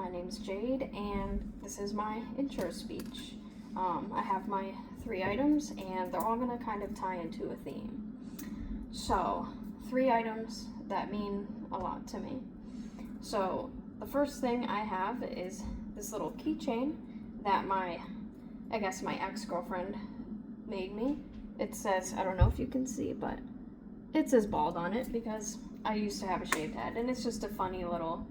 my name's Jade, and this is my intro speech. I have my 3 items, and they're all going to kind of tie into a theme. So, 3 items that mean a lot to me. So, the first thing I have is this little keychain that my ex-girlfriend made me. It says, I don't know if you can see, but it says bald on it because I used to have a shaved head, and it's just a funny little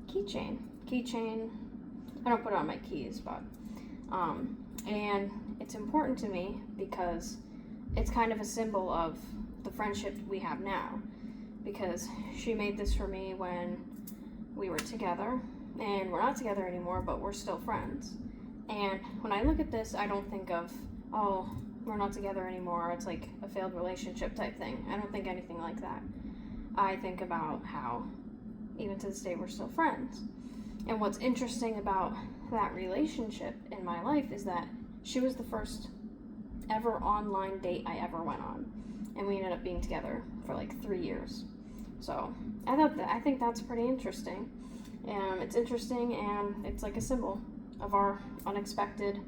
keychain. I don't put it on my keys, but and it's important to me because it's kind of a symbol of the friendship we have now, because she made this for me when we were together, and we're not together anymore, but we're still friends. And when I look at this, I don't think of, oh, we're not together anymore, it's like a failed relationship type thing. I don't think anything like that. I think about how even to this day we're still friends. And what's interesting about that relationship in my life is that she was the first ever online date I ever went on, and we ended up being together for like 3 years. So I think that's pretty interesting. It's interesting, and it's like a symbol of our unexpected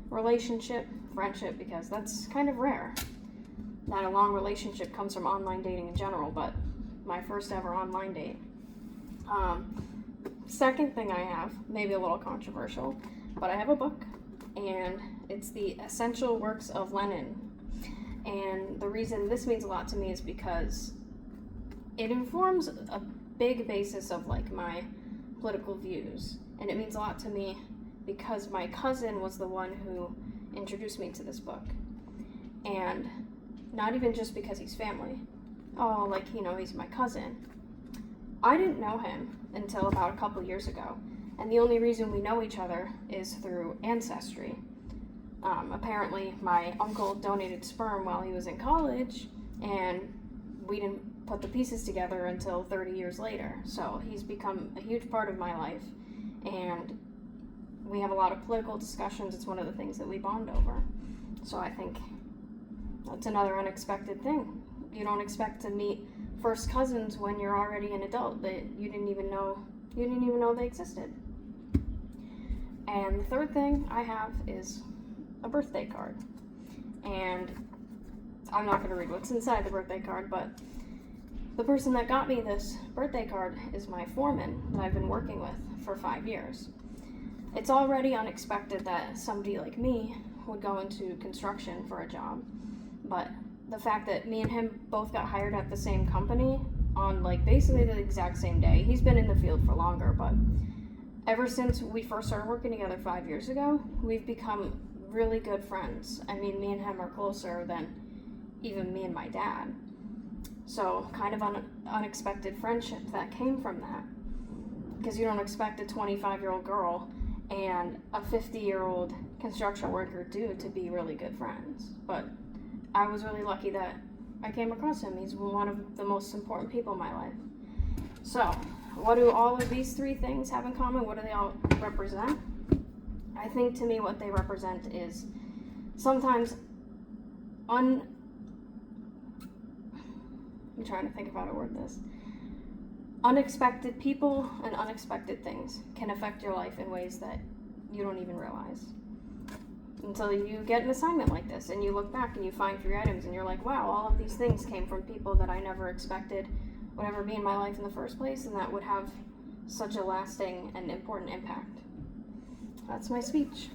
relationship, friendship, because that's kind of rare. Not a long relationship comes from online dating in general, but my first ever online date. Second thing I have, maybe a little controversial, but I have a book, and it's the Essential Works of Lenin. And the reason this means a lot to me is because it informs a big basis of like my political views, and it means a lot to me because my cousin was the one who introduced me to this book. And not even just because he's family. Oh, like, he's my cousin. I didn't know him until about a couple years ago, and the only reason we know each other is through ancestry. Apparently, my uncle donated sperm while he was in college, and we didn't put the pieces together until 30 years later. So he's become a huge part of my life, and we have a lot of political discussions. It's one of the things that we bond over. So I think that's another unexpected thing. You don't expect to meet first cousins when you're already an adult that you didn't even know they existed. And the third thing I have is a birthday card. And I'm not going to read what's inside the birthday card, but the person that got me this birthday card is my foreman that I've been working with for 5 years. It's already unexpected that somebody like me would go into construction for a job, but the fact that me and him both got hired at the same company on like basically the exact same day. He's been in the field for longer, but ever since we first started working together 5 years ago, we've become really good friends. I mean, me and him are closer than even me and my dad. So kind of unexpected friendship that came from that, because you don't expect a 25-year-old girl and a 50-year-old construction worker dude to be really good friends. But I was really lucky that I came across him. He's one of the most important people in my life. So, what do all of these 3 things have in common? What do they all represent? I think to me what they represent is sometimes I'm trying to think of how to word this. Unexpected people and unexpected things can affect your life in ways that you don't even realize. Until you get an assignment like this and you look back and you find 3 items and you're like, wow, all of these things came from people that I never expected would ever be in my life in the first place, and that would have such a lasting and important impact. That's my speech.